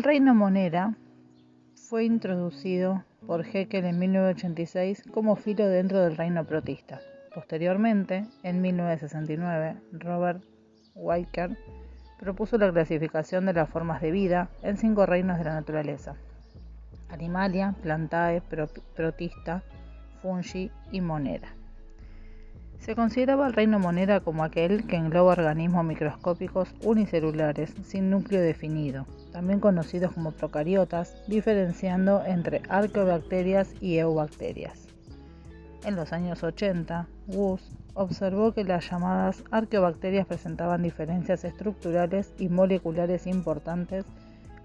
El reino Monera fue introducido por Haeckel en 1986 como filo dentro del reino protista. Posteriormente, en 1969, Robert Walker propuso la clasificación de las formas de vida en 5 reinos de la naturaleza: Animalia, Plantae, Protista, Fungi y Monera. Se consideraba el reino Monera como aquel que engloba organismos microscópicos unicelulares sin núcleo definido, también conocidos como procariotas, diferenciando entre arqueobacterias y eubacterias. En los años 80, Woose observó que las llamadas arqueobacterias presentaban diferencias estructurales y moleculares importantes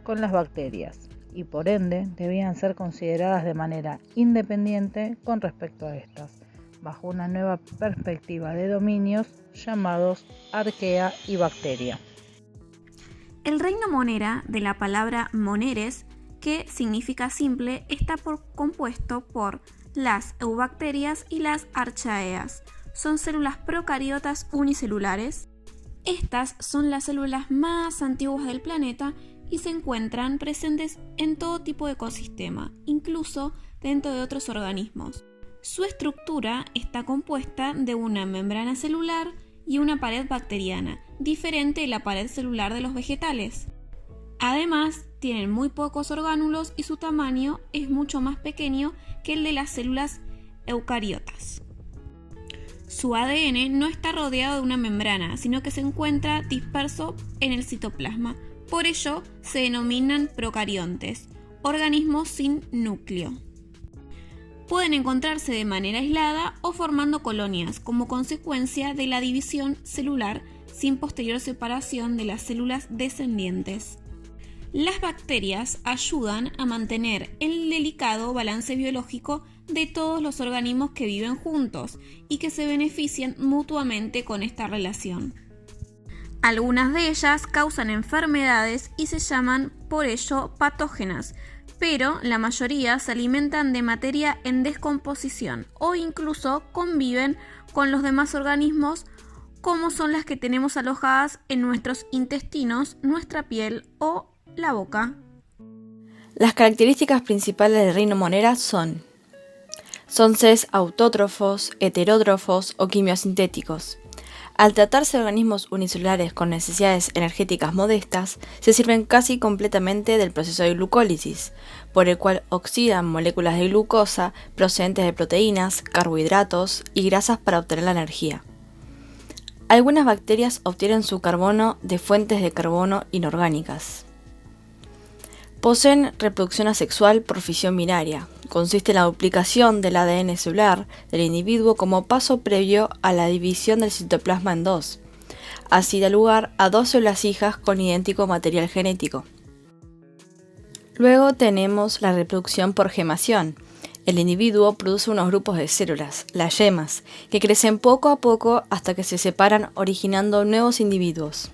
con las bacterias, y por ende debían ser consideradas de manera independiente con respecto a estas, bajo una nueva perspectiva de dominios llamados arquea y bacteria. El reino Monera, de la palabra moneres, que significa simple, está compuesto por las eubacterias y las archaeas. Son células procariotas unicelulares. Estas son las células más antiguas del planeta y se encuentran presentes en todo tipo de ecosistema, incluso dentro de otros organismos. Su estructura está compuesta de una membrana celular y una pared bacteriana, diferente de la pared celular de los vegetales. Además, tienen muy pocos orgánulos y su tamaño es mucho más pequeño que el de las células eucariotas. Su ADN no está rodeado de una membrana, sino que se encuentra disperso en el citoplasma. Por ello, se denominan procariontes, organismos sin núcleo. Pueden encontrarse de manera aislada o formando colonias como consecuencia de la división celular sin posterior separación de las células descendientes. Las bacterias ayudan a mantener el delicado balance biológico de todos los organismos que viven juntos y que se benefician mutuamente con esta relación. Algunas de ellas causan enfermedades y se llaman por ello patógenas, pero la mayoría se alimentan de materia en descomposición o incluso conviven con los demás organismos, como son las que tenemos alojadas en nuestros intestinos, nuestra piel o la boca. Las características principales del reino Monera son seres autótrofos, heterótrofos o quimiosintéticos. Al tratarse de organismos unicelulares con necesidades energéticas modestas, se sirven casi completamente del proceso de glucólisis, por el cual oxidan moléculas de glucosa procedentes de proteínas, carbohidratos y grasas para obtener la energía. Algunas bacterias obtienen su carbono de fuentes de carbono inorgánicas. Poseen reproducción asexual por fisión binaria. Consiste en la duplicación del ADN celular del individuo como paso previo a la división del citoplasma en 2. Así da lugar a 2 células hijas con idéntico material genético. Luego tenemos la reproducción por gemación. El individuo produce unos grupos de células, las yemas, que crecen poco a poco hasta que se separan originando nuevos individuos.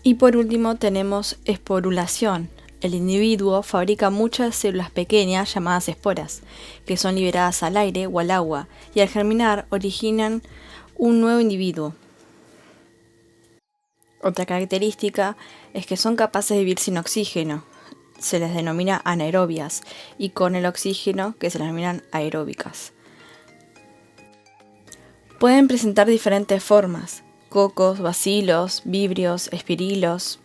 Y por último tenemos esporulación. El individuo fabrica muchas células pequeñas llamadas esporas, que son liberadas al aire o al agua, y al germinar originan un nuevo individuo. Otra característica es que son capaces de vivir sin oxígeno, se les denomina anaerobias, y con el oxígeno, que se les denominan aeróbicas. Pueden presentar diferentes formas: cocos, bacilos, vibrios, espirilos,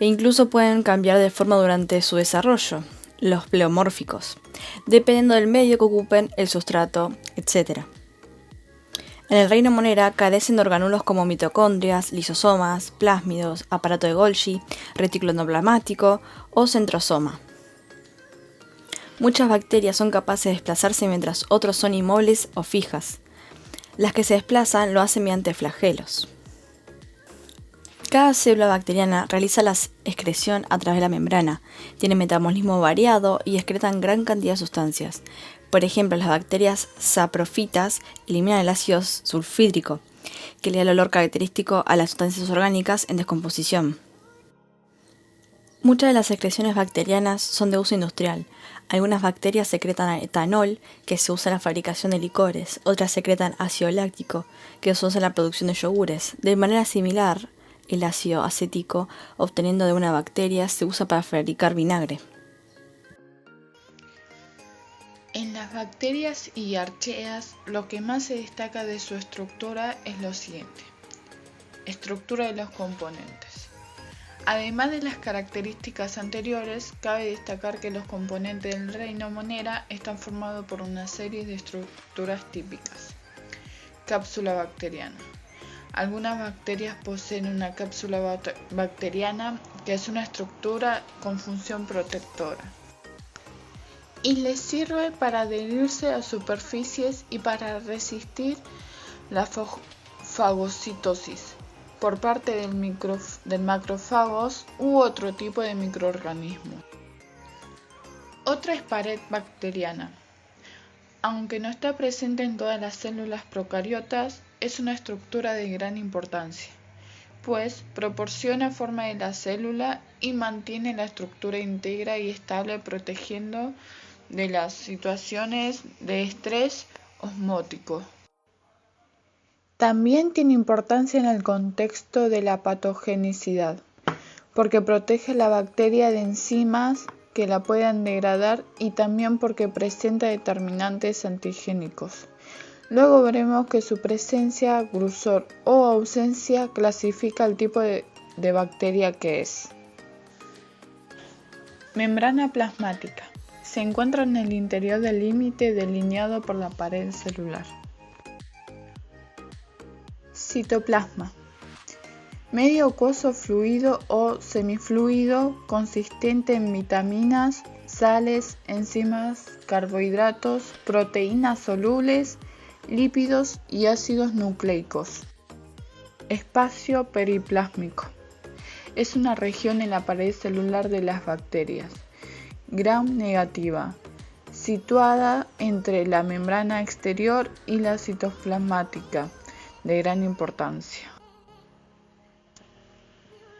e incluso pueden cambiar de forma durante su desarrollo, los pleomórficos, dependiendo del medio que ocupen, el sustrato, etc. En el reino Monera carecen de orgánulos como mitocondrias, lisosomas, plásmidos, aparato de Golgi, retículo endoplasmático o centrosoma. Muchas bacterias son capaces de desplazarse mientras otros son inmóviles o fijas. Las que se desplazan lo hacen mediante flagelos. Cada célula bacteriana realiza la excreción a través de la membrana, tiene metabolismo variado y excretan gran cantidad de sustancias. Por ejemplo, las bacterias saprofitas eliminan el ácido sulfídrico, que le da el olor característico a las sustancias orgánicas en descomposición. Muchas de las excreciones bacterianas son de uso industrial. Algunas bacterias secretan etanol, que se usa en la fabricación de licores. Otras secretan ácido láctico, que se usa en la producción de yogures. De manera similar, el ácido acético obteniendo de una bacteria se usa para fabricar vinagre. En las bacterias y archaeas, lo que más se destaca de su estructura es lo siguiente: estructura de los componentes. Además de las características anteriores, cabe destacar que los componentes del reino Monera están formados por una serie de estructuras típicas. Cápsula bacteriana. Algunas bacterias poseen una cápsula bacteriana que es una estructura con función protectora y les sirve para adherirse a superficies y para resistir la fagocitosis por parte del macrófagos u otro tipo de microorganismo. Otra es pared bacteriana. Aunque no está presente en todas las células procariotas, es una estructura de gran importancia, pues proporciona forma de la célula y mantiene la estructura íntegra y estable, protegiendo de las situaciones de estrés osmótico. También tiene importancia en el contexto de la patogenicidad, porque protege a la bacteria de enzimas que la puedan degradar y también porque presenta determinantes antigénicos. Luego veremos que su presencia, grosor o ausencia clasifica el tipo de bacteria que es. Membrana plasmática. Se encuentra en el interior del límite delineado por la pared celular. Citoplasma. Medio acuoso fluido o semifluido consistente en vitaminas, sales, enzimas, carbohidratos, proteínas solubles, lípidos y ácidos nucleicos. Espacio periplásmico. Es una región en la pared celular de las bacterias, gram negativa, situada entre la membrana exterior y la citoplasmática, de gran importancia.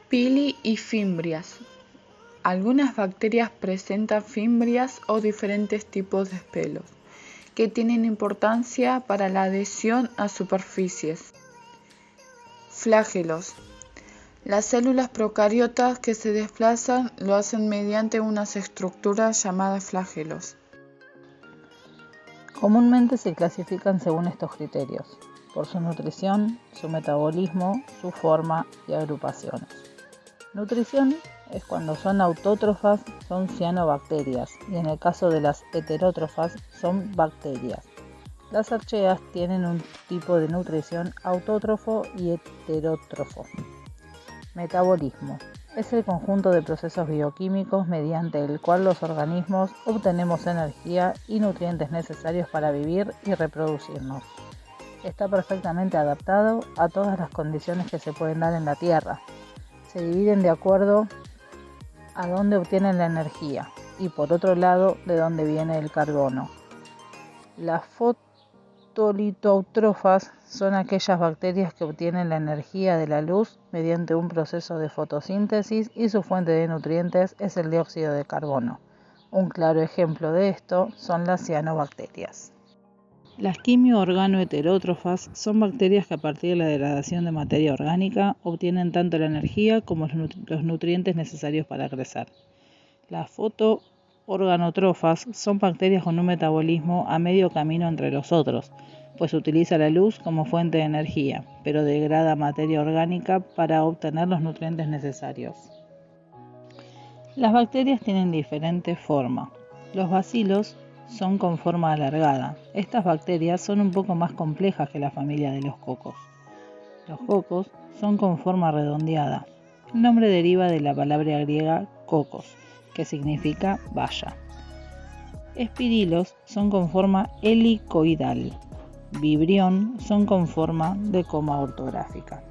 Pili y fimbrias. Algunas bacterias presentan fimbrias o diferentes tipos de pelos, que tienen importancia para la adhesión a superficies. Flagelos. Las células procariotas que se desplazan lo hacen mediante unas estructuras llamadas flagelos. Comúnmente se clasifican según estos criterios: por su nutrición, su metabolismo, su forma y agrupaciones. Nutrición es cuando son autótrofas, son cianobacterias, y en el caso de las heterótrofas son bacterias. Las archaeas tienen un tipo de nutrición autótrofo y heterótrofo. Metabolismo es el conjunto de procesos bioquímicos mediante el cual los organismos obtenemos energía y nutrientes necesarios para vivir y reproducirnos. Está perfectamente adaptado a todas las condiciones que se pueden dar en la Tierra. Se dividen de acuerdo a dónde obtienen la energía y, por otro lado, de dónde viene el carbono. Las fotolitoautótrofas son aquellas bacterias que obtienen la energía de la luz mediante un proceso de fotosíntesis y su fuente de nutrientes es el dióxido de carbono. Un claro ejemplo de esto son las cianobacterias. Las quimio-organoheterótrofas son bacterias que a partir de la degradación de materia orgánica obtienen tanto la energía como los nutrientes necesarios para crecer. Las fotoorganótrofas son bacterias con un metabolismo a medio camino entre los otros, pues utiliza la luz como fuente de energía, pero degrada materia orgánica para obtener los nutrientes necesarios. Las bacterias tienen diferente forma. Los bacilos son con forma alargada. Estas bacterias son un poco más complejas que la familia de los cocos. Los cocos son con forma redondeada. El nombre deriva de la palabra griega cocos, que significa valla. Espirilos son con forma helicoidal. Vibrión son con forma de coma ortográfica.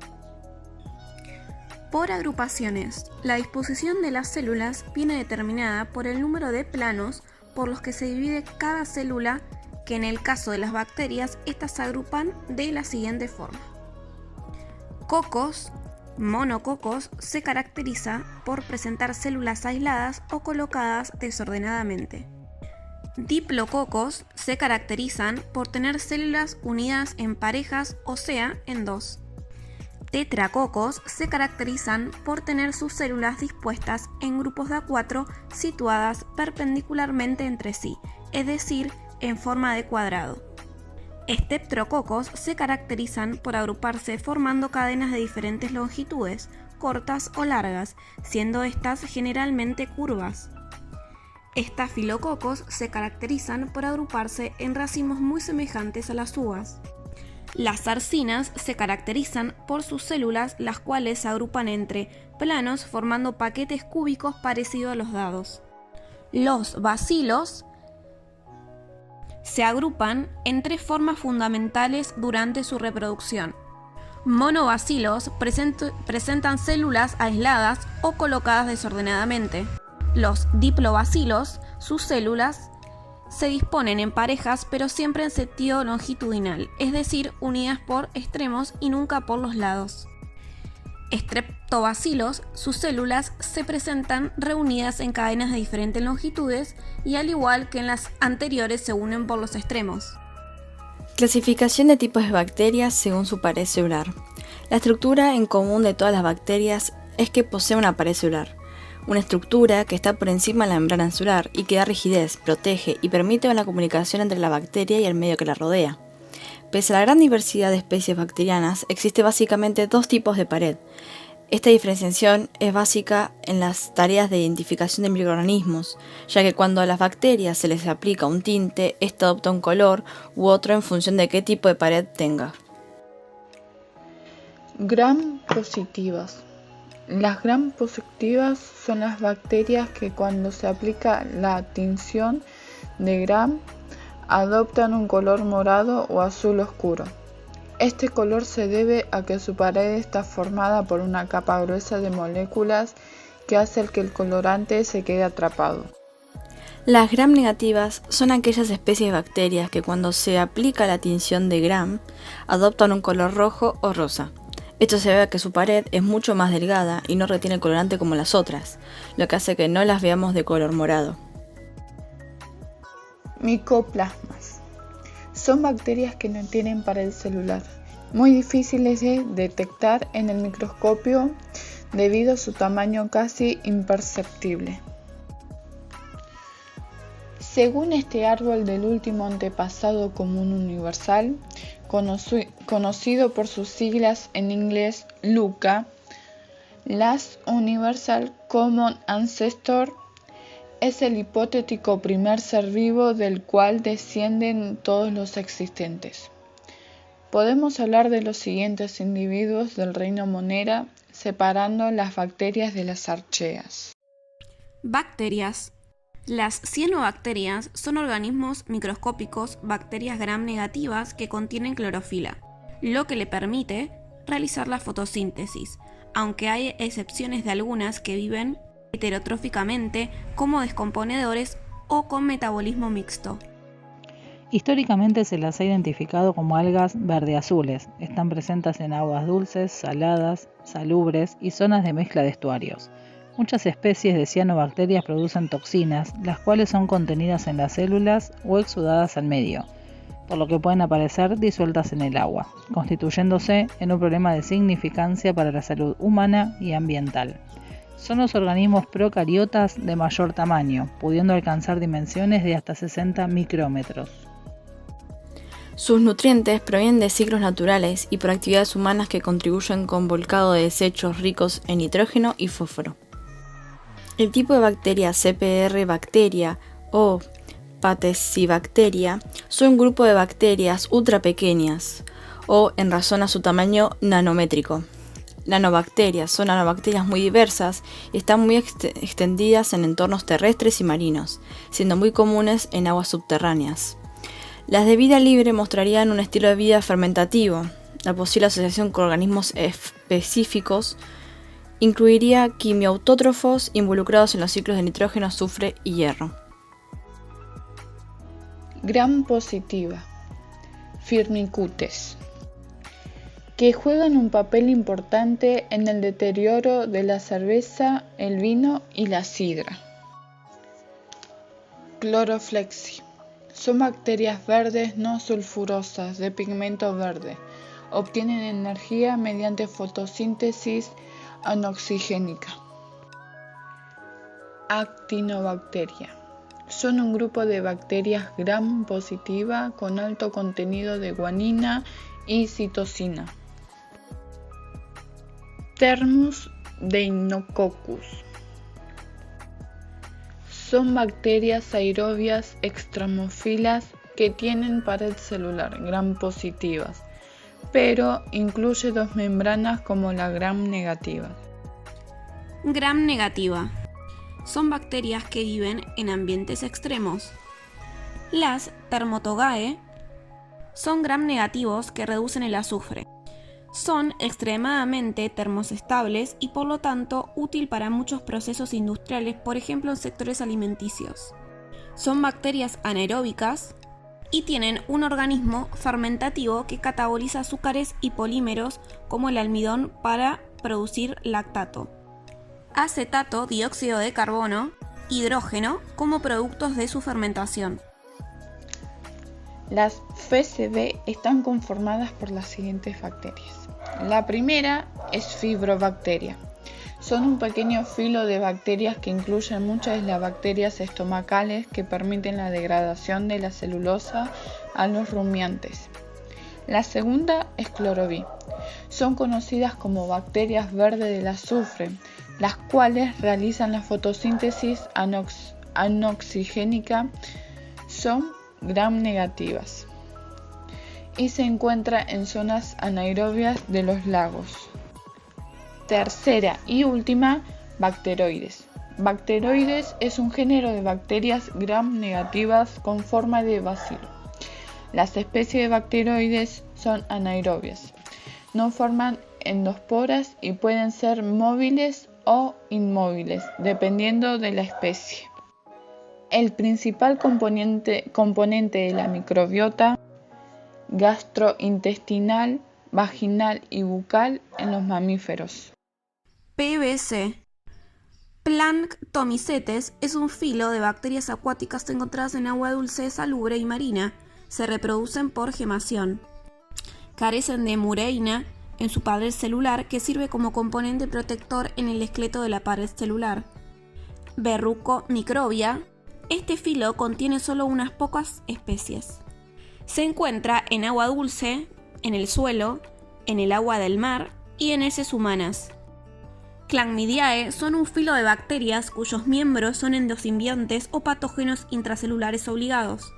Por agrupaciones, la disposición de las células viene determinada por el número de planos por los que se divide cada célula, que en el caso de las bacterias, estas se agrupan de la siguiente forma. Cocos, monococos, se caracteriza por presentar células aisladas o colocadas desordenadamente. Diplococos se caracterizan por tener células unidas en parejas, o sea, en dos. tetracocos se caracterizan por tener sus células dispuestas en grupos de A4 situadas perpendicularmente entre sí, es decir, en forma de cuadrado. Streptococos se caracterizan por agruparse formando cadenas de diferentes longitudes, cortas o largas, siendo estas generalmente curvas. Estafilococos se caracterizan por agruparse en racimos muy semejantes a las uvas. Las zarcinas se caracterizan por sus células, las cuales se agrupan entre planos formando paquetes cúbicos parecidos a los dados. Los bacilos se agrupan en tres formas fundamentales durante su reproducción. Monobacilos presentan células aisladas o colocadas desordenadamente. Los diplobacilos, sus células se disponen en parejas pero siempre en sentido longitudinal, es decir, unidas por extremos y nunca por los lados. Streptobacilos, sus células se presentan reunidas en cadenas de diferentes longitudes y al igual que en las anteriores se unen por los extremos. Clasificación de tipos de bacterias según su pared celular. La estructura en común de todas las bacterias es que poseen una pared celular. Una estructura que está por encima de la membrana celular y que da rigidez, protege y permite la comunicación entre la bacteria y el medio que la rodea. Pese a la gran diversidad de especies bacterianas, existe básicamente dos tipos de pared. Esta diferenciación es básica en las tareas de identificación de microorganismos, ya que cuando a las bacterias se les aplica un tinte, ésta adopta un color u otro en función de qué tipo de pared tenga. Gram positivas. Las gram positivas son las bacterias que cuando se aplica la tinción de gram adoptan un color morado o azul oscuro. Este color se debe a que su pared está formada por una capa gruesa de moléculas que hace que el colorante se quede atrapado. Las gram negativas son aquellas especies de bacterias que cuando se aplica la tinción de gram adoptan un color rojo o rosa. Esto se debe a que su pared es mucho más delgada y no retiene el colorante como las otras, lo que hace que no las veamos de color morado. Micoplasmas. Son bacterias que no tienen pared celular, muy difíciles de detectar en el microscopio debido a su tamaño casi imperceptible. Según este árbol del último antepasado común universal, conocido por sus siglas en inglés LUCA, Last Universal Common Ancestor, es el hipotético primer ser vivo del cual descienden todos los existentes. Podemos hablar de los siguientes individuos del reino Monera, separando las bacterias de las archeas. Bacterias. Las cianobacterias son organismos microscópicos, bacterias gram negativas que contienen clorofila, lo que le permite realizar la fotosíntesis, aunque hay excepciones de algunas que viven heterotróficamente como descomponedores o con metabolismo mixto. Históricamente se las ha identificado como algas verde-azules. Están presentes en aguas dulces, saladas, salubres y zonas de mezcla de estuarios. Muchas especies de cianobacterias producen toxinas, las cuales son contenidas en las células o exudadas al medio, por lo que pueden aparecer disueltas en el agua, constituyéndose en un problema de significancia para la salud humana y ambiental. Son los organismos procariotas de mayor tamaño, pudiendo alcanzar dimensiones de hasta 60 micrómetros. Sus nutrientes provienen de ciclos naturales y por actividades humanas que contribuyen con volcado de desechos ricos en nitrógeno y fósforo. El tipo de bacteria CPR bacteria o Patesibacteria son un grupo de bacterias ultra pequeñas o, en razón a su tamaño, nanométrico. Nanobacterias son nanobacterias muy diversas y están muy extendidas en entornos terrestres y marinos, siendo muy comunes en aguas subterráneas. Las de vida libre mostrarían un estilo de vida fermentativo. La posible asociación con organismos específicos incluiría quimiautótrofos involucrados en los ciclos de nitrógeno, azufre y hierro. Gram positiva, Firmicutes, que juegan un papel importante en el deterioro de la cerveza, el vino y la sidra. Chloroflexi. Son bacterias verdes no sulfurosas de pigmento verde, Obtienen energía mediante fotosíntesis anoxigénica. Actinobacteria. Son un grupo de bacterias gram positiva con alto contenido de guanina y citosina. Thermus deinococcus. Son bacterias aerobias extramófilas que tienen pared celular gram positivas, pero incluye dos membranas como la gram negativa. Gram negativa. Son bacterias que viven en ambientes extremos. Las Thermotogae son gram negativos que reducen el azufre. Son extremadamente termoestables y por lo tanto útil para muchos procesos industriales, por ejemplo en sectores alimenticios. Son bacterias anaeróbicas y tienen un organismo fermentativo que cataboliza azúcares y polímeros como el almidón para producir lactato, acetato, dióxido de carbono, hidrógeno como productos de su fermentación. Las FCB están conformadas por las siguientes bacterias. La primera es Fibrobacteria. Son un pequeño filo de bacterias que incluyen muchas de las bacterias estomacales que permiten la degradación de la celulosa a los rumiantes. La segunda es Chlorobi. Son conocidas como bacterias verdes del azufre, las cuales realizan la fotosíntesis anoxigénica. Son gram negativas y se encuentra en zonas anaerobias de los lagos. Tercera y última, Bacteroides. Bacteroides es un género de bacterias gram negativas con forma de bacilo. Las especies de bacteroides son anaerobias. No forman endosporas y pueden ser móviles o inmóviles, dependiendo de la especie. El principal componente de la microbiota gastrointestinal, vaginal y bucal en los mamíferos. PBC. Planctomycetes es un filo de bacterias acuáticas encontradas en agua dulce, salubre y marina. Se reproducen por gemación. Carecen de mureína en su pared celular, que sirve como componente protector en el esqueleto de la pared celular. Verrucomicrobia. Este filo contiene solo unas pocas especies. Se encuentra en agua dulce, en el suelo, en el agua del mar y en heces humanas. Chlamydiae son un filo de bacterias cuyos miembros son endosimbiontes o patógenos intracelulares obligados.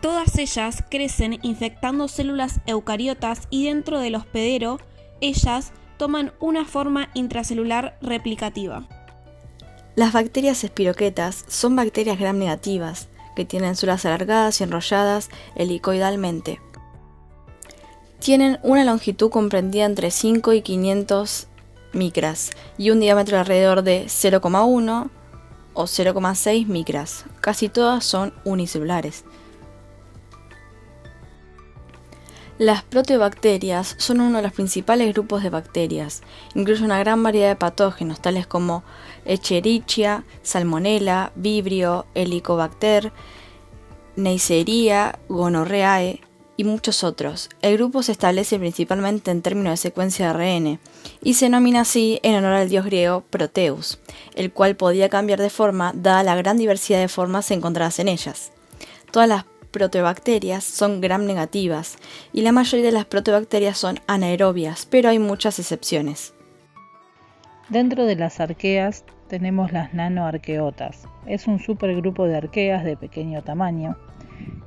Todas ellas crecen infectando células eucariotas y dentro del hospedero, ellas toman una forma intracelular replicativa. Las bacterias espiroquetas son bacterias gram negativas, que tienen células alargadas y enrolladas helicoidalmente. Tienen una longitud comprendida entre 5 y 500 micras y un diámetro alrededor de 0,1 o 0,6 micras. Casi todas son unicelulares. Las proteobacterias son uno de los principales grupos de bacterias. Incluye una gran variedad de patógenos, tales como Escherichia, Salmonella, Vibrio, Helicobacter, Neisseria, Gonorrhoeae y muchos otros. El grupo se establece principalmente en términos de secuencia de ARN y se denomina así en honor al dios griego Proteus, el cual podía cambiar de forma dada la gran diversidad de formas encontradas en ellas. Todas las proteobacterias son gram negativas y la mayoría de las proteobacterias son anaerobias, pero hay muchas excepciones. Dentro de las arqueas tenemos las nanoarqueotas. Es un supergrupo de arqueas de pequeño tamaño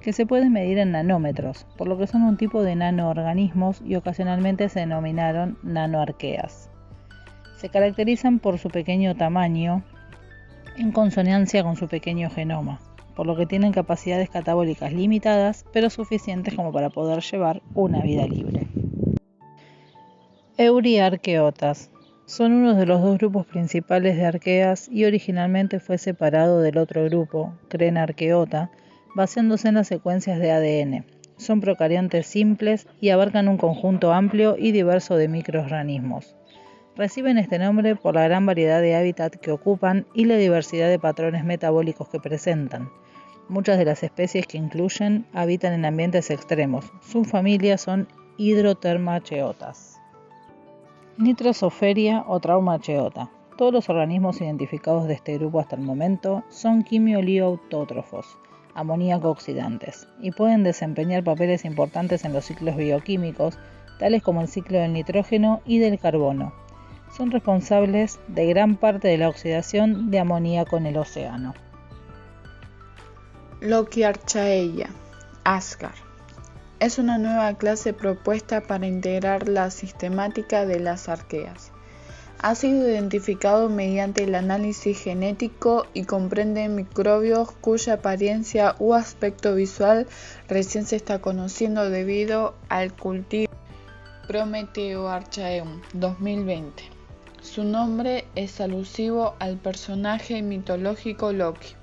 que se pueden medir en nanómetros, por lo que son un tipo de nanoorganismos y ocasionalmente se denominaron nanoarqueas. Se caracterizan por su pequeño tamaño en consonancia con su pequeño genoma, por lo que tienen capacidades catabólicas limitadas, pero suficientes como para poder llevar una vida libre. Euriarqueotas. Son uno de los dos grupos principales de arqueas y originalmente fue separado del otro grupo, Crenarqueota, basándose en las secuencias de ADN. Son procariontes simples y abarcan un conjunto amplio y diverso de microorganismos. Reciben este nombre por la gran variedad de hábitat que ocupan y la diversidad de patrones metabólicos que presentan. Muchas de las especies que incluyen habitan en ambientes extremos. Sus familias son hidrotermacheotas. Nitrosoferia o traumacheota. Todos los organismos identificados de este grupo hasta el momento son quimiolioautótrofos, amoníaco oxidantes, y pueden desempeñar papeles importantes en los ciclos bioquímicos, tales como el ciclo del nitrógeno y del carbono. Son responsables de gran parte de la oxidación de amoníaco en el océano. Lokiarchaea, Ascar. Es una nueva clase propuesta para integrar la sistemática de las arqueas. Ha sido identificado mediante el análisis genético y comprende microbios cuya apariencia u aspecto visual recién se está conociendo debido al cultivo Prometheoarchaeum 2020. Su nombre es alusivo al personaje mitológico Loki,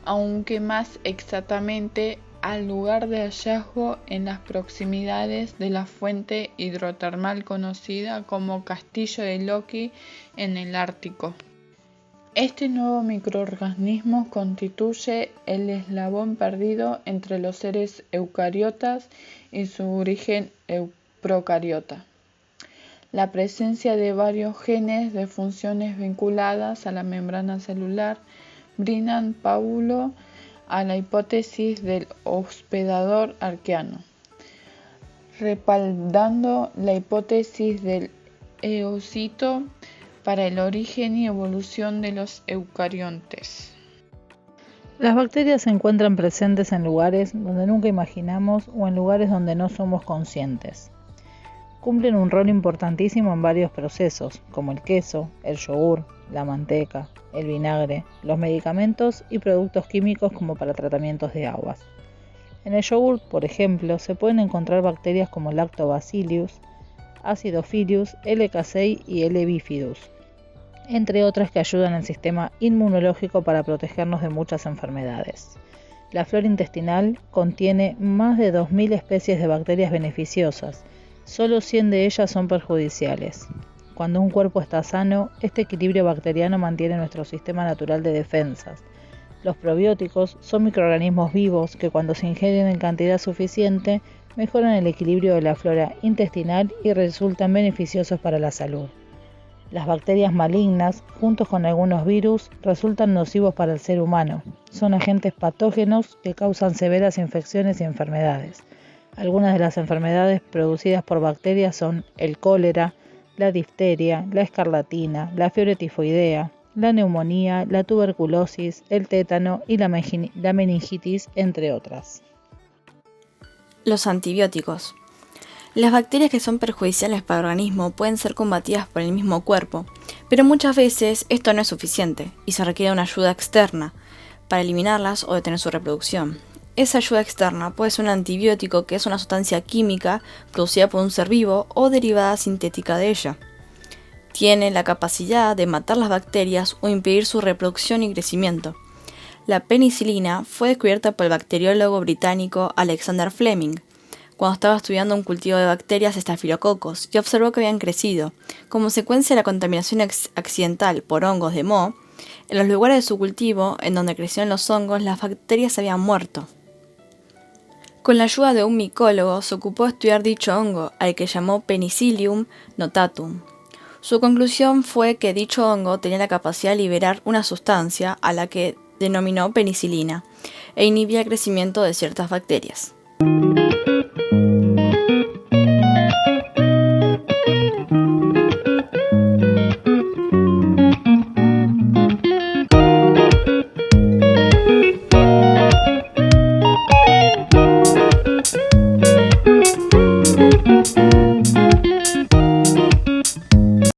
aunque más exactamente al lugar de hallazgo en las proximidades de la fuente hidrotermal conocida como Castillo de Loki en el Ártico. Este nuevo microorganismo constituye el eslabón perdido entre los seres eucariotas y su origen procariota. La presencia de varios genes de funciones vinculadas a la membrana celular brindan paulo a la hipótesis del hospedador arqueano, respaldando la hipótesis del eocito para el origen y evolución de los eucariontes. Las bacterias se encuentran presentes en lugares donde nunca imaginamos o en lugares donde no somos conscientes. Cumplen un rol importantísimo en varios procesos, como el queso, el yogur, la manteca, el vinagre, los medicamentos y productos químicos como para tratamientos de aguas. En el yogur, por ejemplo, se pueden encontrar bacterias como Lactobacillus, Acidophilus, L. casei y L. bifidus, entre otras que ayudan al sistema inmunológico para protegernos de muchas enfermedades. La flora intestinal contiene más de 2.000 especies de bacterias beneficiosas. Solo 100 de ellas son perjudiciales. Cuando un cuerpo está sano, este equilibrio bacteriano mantiene nuestro sistema natural de defensas. Los probióticos son microorganismos vivos que cuando se ingieren en cantidad suficiente mejoran el equilibrio de la flora intestinal y resultan beneficiosos para la salud. Las bacterias malignas, juntos con algunos virus, resultan nocivos para el ser humano. Son agentes patógenos que causan severas infecciones y enfermedades. Algunas de las enfermedades producidas por bacterias son el cólera, la difteria, la escarlatina, la fiebre tifoidea, la neumonía, la tuberculosis, el tétano y la meningitis, entre otras. Los antibióticos. Las bacterias que son perjudiciales para el organismo pueden ser combatidas por el mismo cuerpo, pero muchas veces esto no es suficiente y se requiere una ayuda externa para eliminarlas o detener su reproducción. Esa ayuda externa puede ser un antibiótico, que es una sustancia química producida por un ser vivo o derivada sintética de ella. Tiene la capacidad de matar las bacterias o impedir su reproducción y crecimiento. La penicilina fue descubierta por el bacteriólogo británico Alexander Fleming, cuando estaba estudiando un cultivo de bacterias estafilococos y observó que habían crecido. Como consecuencia de la contaminación accidental por hongos de moho, en los lugares de su cultivo, en donde crecieron los hongos, las bacterias habían muerto. Con la ayuda de un micólogo, se ocupó de estudiar dicho hongo, al que llamó Penicillium notatum. Su conclusión fue que dicho hongo tenía la capacidad de liberar una sustancia a la que denominó penicilina e inhibía el crecimiento de ciertas bacterias.